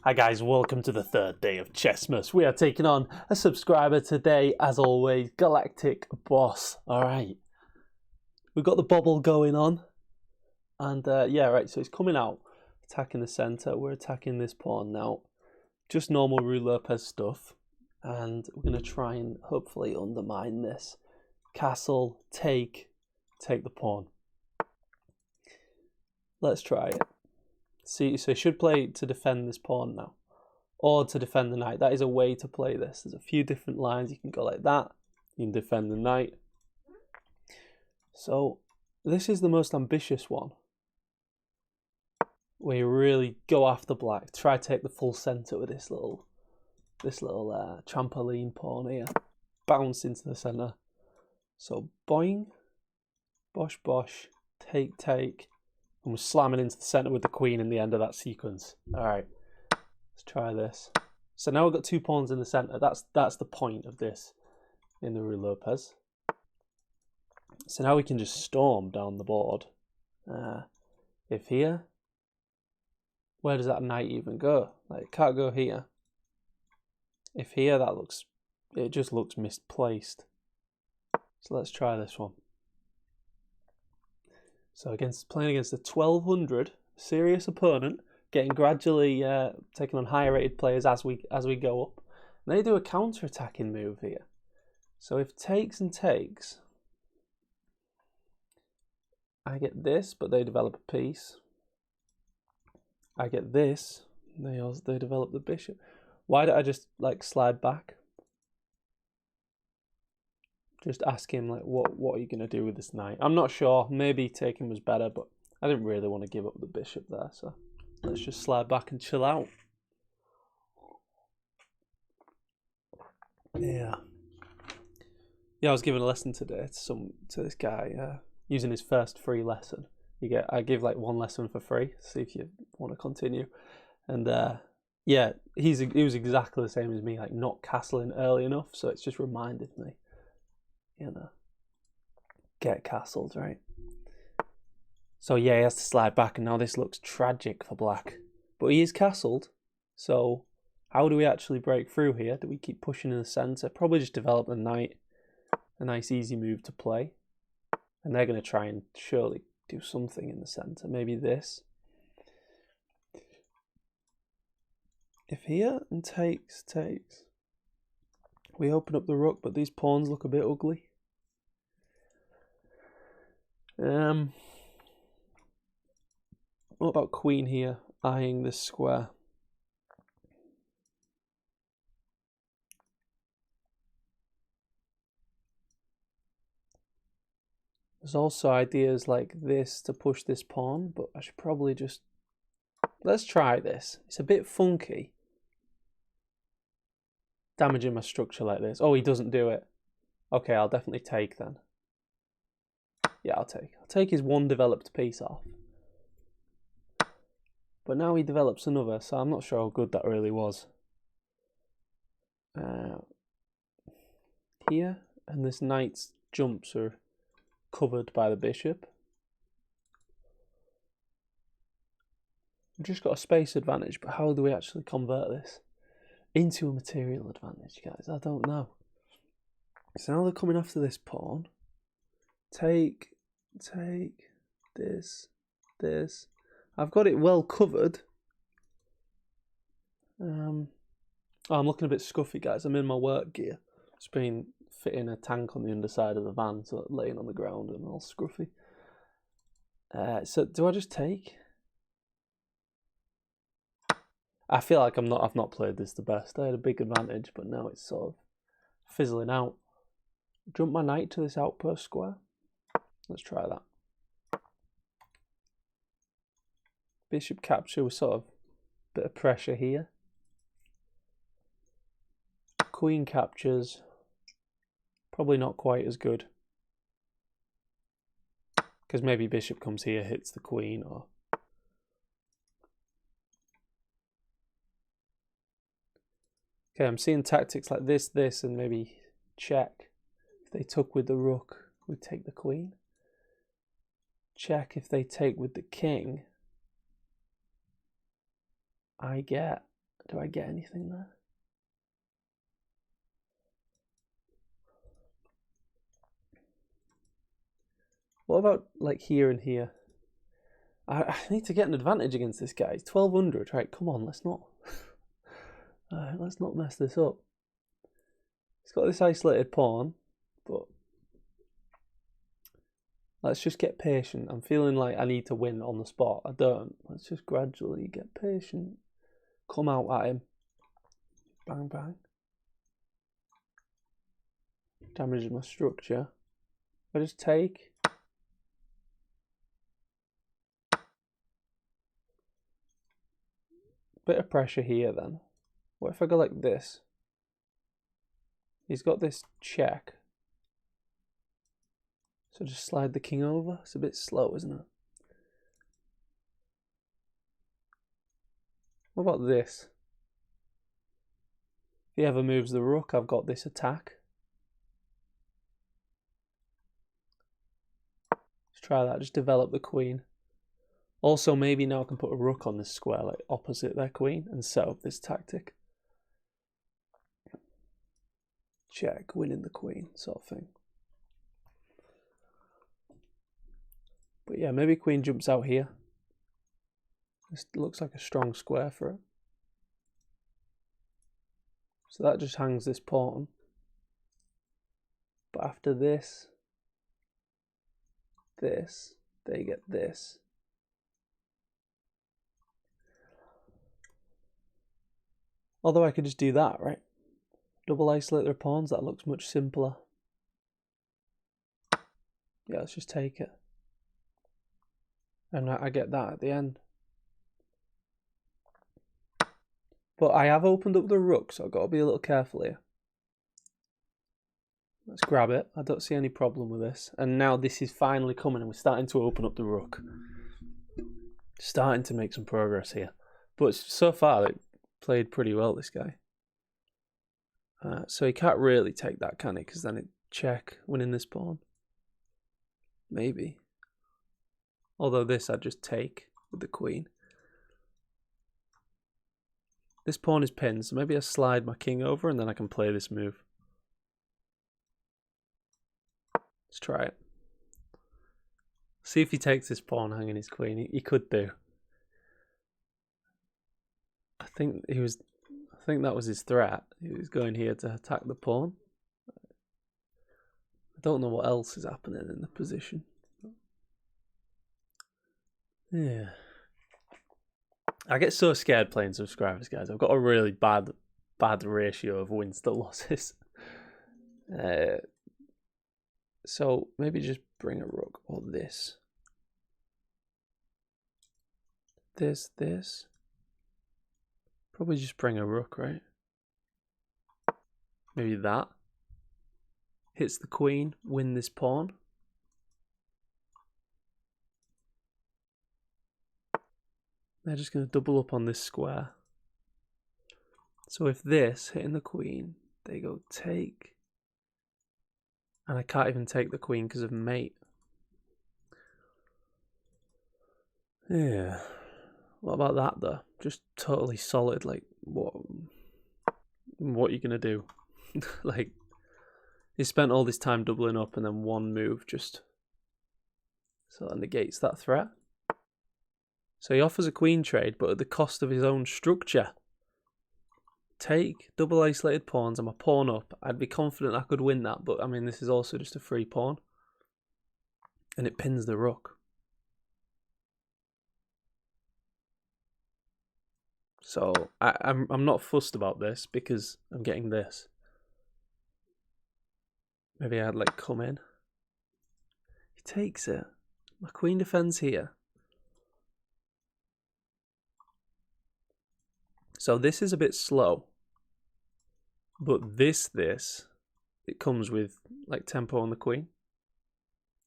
Hi guys, welcome to the third day of Chessmas. We are taking on a subscriber today, as always, Galactic Boss. Alright, we've got the bobble going on. And yeah, right, so he's coming out, attacking the centre. We're attacking this pawn now. Just normal Ruy Lopez stuff. And we're going to try and hopefully undermine this. Castle, take the pawn. Let's try it. See, so he should play to defend this pawn now, or to defend the knight. That is a way to play this. There's a few different lines. You can go like that. You can defend the knight. So this is the most ambitious one, where you really go after black. Try to take the full centre with this little trampoline pawn here. Bounce into the centre. So boing, bosh bosh, take. And we're slamming into the centre with the queen in the end of that sequence. Alright, let's try this. So now we've got 2 pawns in the centre. That's the point of this in the Ruy Lopez. So now we can just storm down the board. If here, where does that knight even go? Like, it can't go here. If here, it just looks misplaced. So let's try this one. So playing against a 1200 serious opponent, getting gradually taking on higher rated players as we go up. And they do a counter-attacking move here. So if takes and takes, I get this, but they develop a piece. I get this, they develop the bishop. Why don't I just like slide back? Just ask him, like, what are you going to do with this knight? I'm not sure. Maybe taking was better, but I didn't really want to give up the bishop there. So let's just slide back and chill out. Yeah. Yeah, I was giving a lesson today to this guy using his first free lesson. I give like 1 lesson for free. See if you want to continue. And yeah, he was exactly the same as me, like not castling early enough. So it's just reminded me. You know, get castled, right? So yeah, he has to slide back, and now this looks tragic for black. But he is castled, so how do we actually break through here? Do we keep pushing in the centre? Probably just develop the knight. A nice easy move to play. And they're going to try and surely do something in the centre. Maybe this. If here and takes. We open up the rook, but these pawns look a bit ugly. What about queen here, eyeing this square? There's also ideas like this to push this pawn, but I should probably just... Let's try this. It's a bit funky. Damaging my structure like this. Oh, he doesn't do it. Okay, I'll definitely take then. Yeah, I'll take. I'll take his 1 developed piece off. But now he develops another, so I'm not sure how good that really was. Here, and this knight's jumps are covered by the bishop. We've just got a space advantage, but how do we actually convert this into a material advantage, guys? I don't know. So now they're coming after this pawn. Take, this. I've got it well covered. Oh, I'm looking a bit scuffy, guys. I'm in my work gear. It's been fitting a tank on the underside of the van, so laying on the ground and all scruffy. So do I just take? I feel like I've not played this the best. I had a big advantage, but now it's sort of fizzling out. Jump my knight to this outpost square. Let's try that. Bishop capture with sort of a bit of pressure here. Queen captures. Probably not quite as good. Because maybe bishop comes here, hits the queen, or... Okay, I'm seeing tactics like this, and maybe check. If they took with the rook, we take the queen. Check if they take with the king. I get Do I get anything there? What about like here and here? I need to get an advantage against this guy. He's 1200, right? Come on, let's not mess this up. He's got this isolated pawn, but let's just get patient. I'm feeling like I need to win on the spot. I don't. Let's just gradually get patient. Come out at him. Bang, bang. Damages my structure. I just take. Bit of pressure here then. What if I go like this? He's got this check. So just slide the king over. It's a bit slow, isn't it? What about this? If he ever moves the rook, I've got this attack. Let's try that. Just develop the queen. Also, maybe now I can put a rook on this square, like opposite their queen, and set up this tactic. Check, winning the queen, sort of thing. But yeah, maybe queen jumps out here. This looks like a strong square for it. So that just hangs this pawn. But after this, they get this. Although I could just do that, right? Double isolate their pawns, that looks much simpler. Yeah, let's just take it. And I get that at the end. But I have opened up the rook, so I've got to be a little careful here. Let's grab it. I don't see any problem with this. And now this is finally coming and we're starting to open up the rook. Starting to make some progress here. But so far, it played pretty well, this guy. So he can't really take that, can he? Because then it check, winning this pawn. Maybe. Although this I'd just take with the queen. This pawn is pinned, so maybe I slide my king over and then I can play this move. Let's try it. See if he takes this pawn hanging his queen. He could do. I think that was his threat. He was going here to attack the pawn. I don't know what else is happening in the position. Yeah. I get so scared playing subscribers, guys. I've got a really bad ratio of wins to losses. So maybe just bring a rook or this. This. Probably just bring a rook, right? Maybe that. Hits the queen, win this pawn. They're just going to double up on this square. So if this, hitting the queen, they go take. And I can't even take the queen because of mate. Yeah. What about that though? Just totally solid, like what are you going to do? Like, he spent all this time doubling up and then one move just so that negates that threat. So he offers a queen trade, but at the cost of his own structure. Take, double isolated pawns, I'm a pawn up. I'd be confident I could win that, but I mean, this is also just a free pawn. And it pins the rook. So I'm not fussed about this because I'm getting this. Maybe I'd like come in. He takes it. My queen defends here. So this is a bit slow. But this, it comes with like tempo on the queen.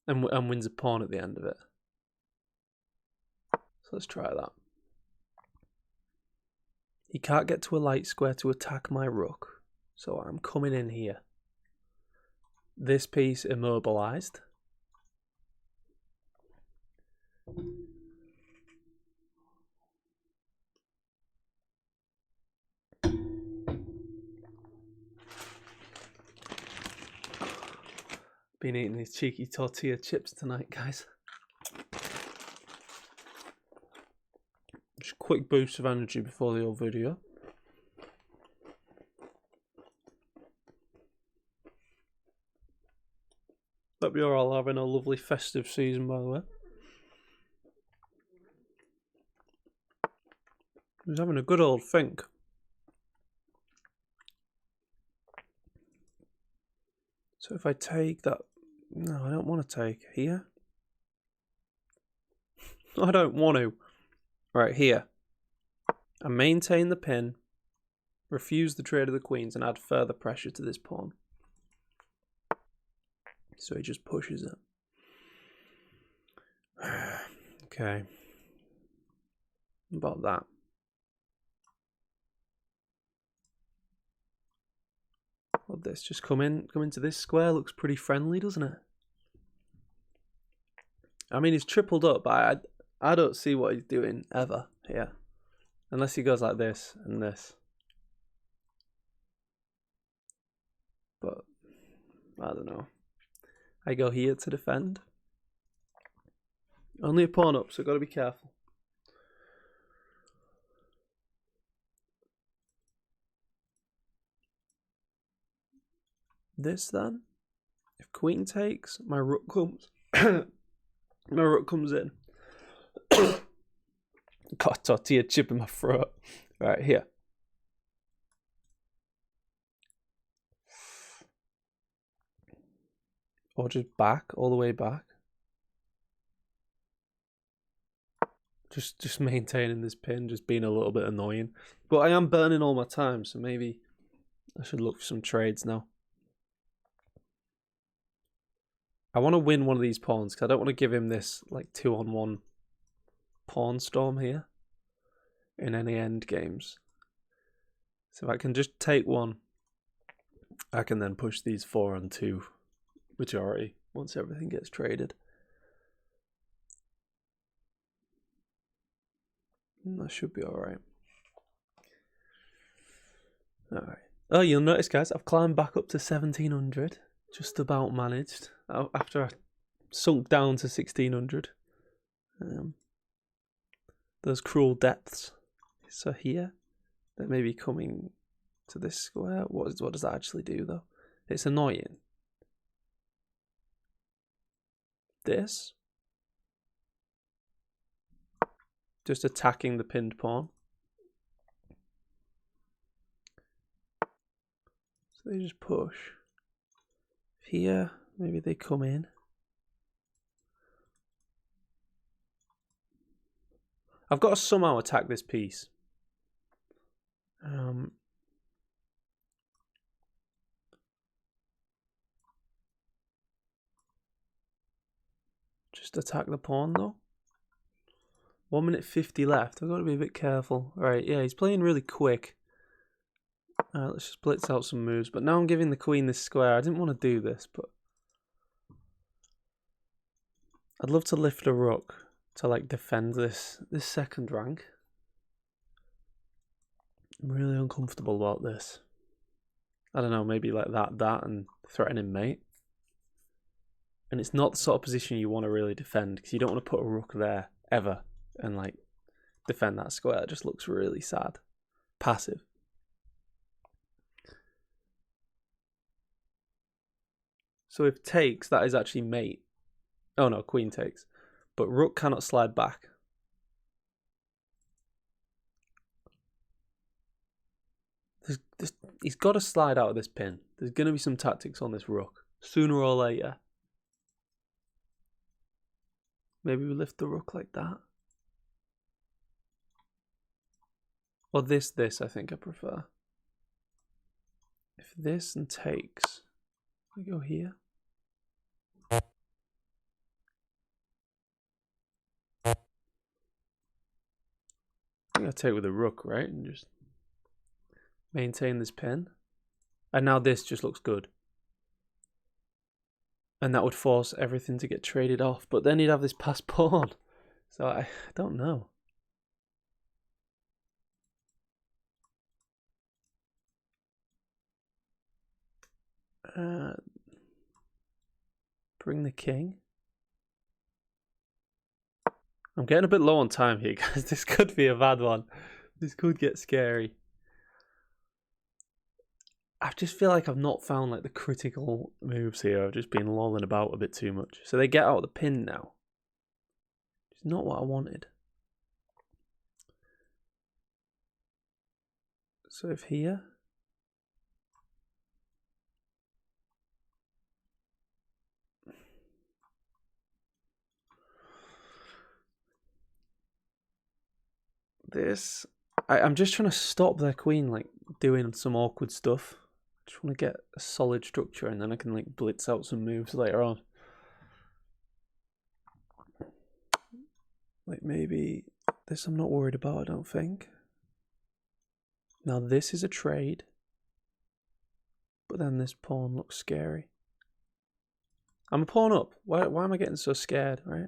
And wins a pawn at the end of it. So let's try that. He can't get to a light square to attack my rook. So I'm coming in here. This piece immobilized. And Been eating these cheeky tortilla chips tonight, guys. Just a quick boost of energy before the old video. Hope you're all having a lovely festive season, by the way. He's having a good old think. So if I take that... No, I don't want to take here. I don't want to. Right, here. I maintain the pin, refuse the trade of the queens, and add further pressure to this pawn. So he just pushes it. Okay. About that. Well, this just come into this square. Looks pretty friendly, doesn't it? I mean, he's tripled up, but I don't see what he's doing ever here. Unless he goes like this and this. But, I don't know. I go here to defend. Only a pawn up, so got to be careful. This then, if queen takes, my rook comes. My rook comes in. Got a tortilla chip in my throat. Right here. Or just back, all the way back. Just maintaining this pin, just being a little bit annoying. But I am burning all my time, so maybe I should look for some trades now. I want to win one of these pawns, because I don't want to give him this like 2-on-1 pawn storm here in any end games. So if I can just take one, I can then push these 4-on-2 majority once everything gets traded. That should be alright. Alright. Oh, you'll notice, guys, I've climbed back up to 1700. Just about managed. After I sunk down to 1600. Those cruel depths. So here, they may be coming to this square. What does that actually do, though? It's annoying. This. Just attacking the pinned pawn. So they just push. Here, maybe they come in. I've got to somehow attack this piece. Just attack the pawn, though. 1 minute 50 left. I've got to be a bit careful. Right, yeah, he's playing really quick. Let's just blitz out some moves. But now I'm giving the queen this square. I didn't want to do this, but I'd love to lift a rook to like defend this second rank. I'm really uncomfortable about this. I don't know, maybe like that and threatening mate. And it's not the sort of position you want to really defend, because you don't want to put a rook there ever and like defend that square. It just looks really sad. Passive. So if takes, that is actually mate. Oh no, queen takes. But rook cannot slide back. He's got to slide out of this pin. There's going to be some tactics on this rook. Sooner or later. Maybe we lift the rook like that. Or this, I think I prefer. If this and takes, we go here. I think I take with a rook, right? And just maintain this pin. And now this just looks good. And that would force everything to get traded off. But then he'd have this passed pawn. So I don't know. Bring the king. I'm getting a bit low on time here, guys. This could be a bad one. This could get scary. I just feel like I've not found like the critical moves here. I've just been lolling about a bit too much. So they get out of the pin now. It's not what I wanted. So if here. This. I'm just trying to stop their queen like doing some awkward stuff. I just want to get a solid structure and then I can like blitz out some moves later on. Like maybe this I'm not worried about, I don't think. Now this is a trade. But then this pawn looks scary. I'm a pawn up. Why am I getting so scared, right?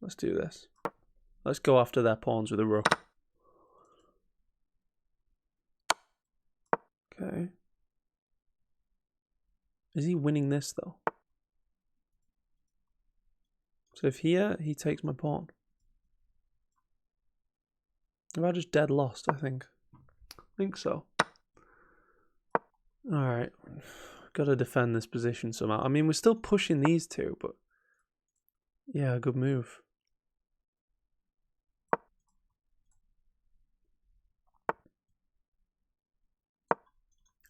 Let's do this. Let's go after their pawns with a rook. Okay. Is he winning this though? So if here, he takes my pawn. Have I just dead lost, I think. I think so. Alright. Got to defend this position somehow. I mean, we're still pushing these two, but... yeah, good move.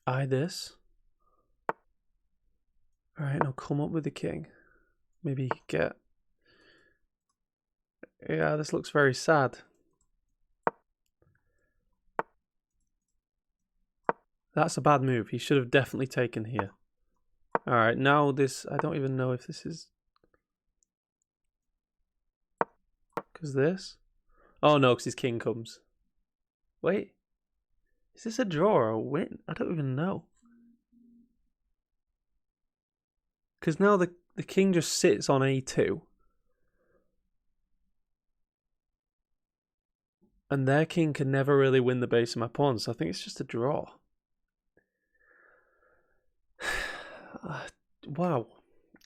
Eye this. Alright, now come up with the king. Maybe get... yeah, this looks very sad. That's a bad move. He should have definitely taken here. Alright, now this... I don't even know if this is... because this? Oh no, because his king comes. Wait. Is this a draw or a win? I don't even know. Because now the king just sits on a2. And their king can never really win the base of my pawn, so I think it's just a draw. Wow.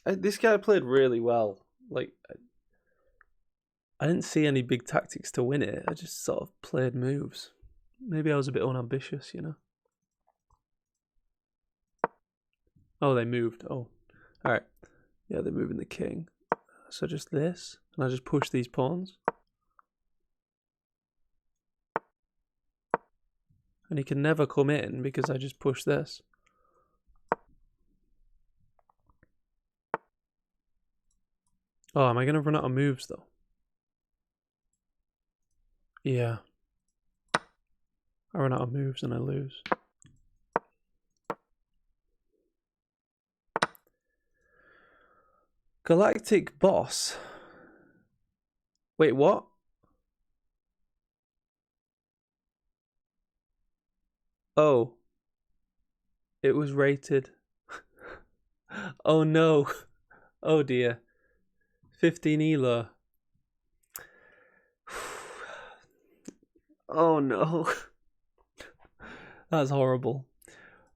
This guy played really well. Like, I didn't see any big tactics to win it. I just sort of played moves. Maybe I was a bit unambitious, you know. Oh, they moved. Oh, alright. Yeah, they're moving the king. So just this. And I just push these pawns. And he can never come in because I just push this. Oh, am I going to run out of moves though? Yeah. I run out of moves and I lose. Galactic Boss. Wait, what? Oh. It was rated. Oh no. Oh dear. 15 ELO. Oh no. That's horrible.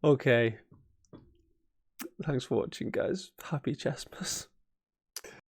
Okay. Thanks for watching, guys. Happy Chessmas.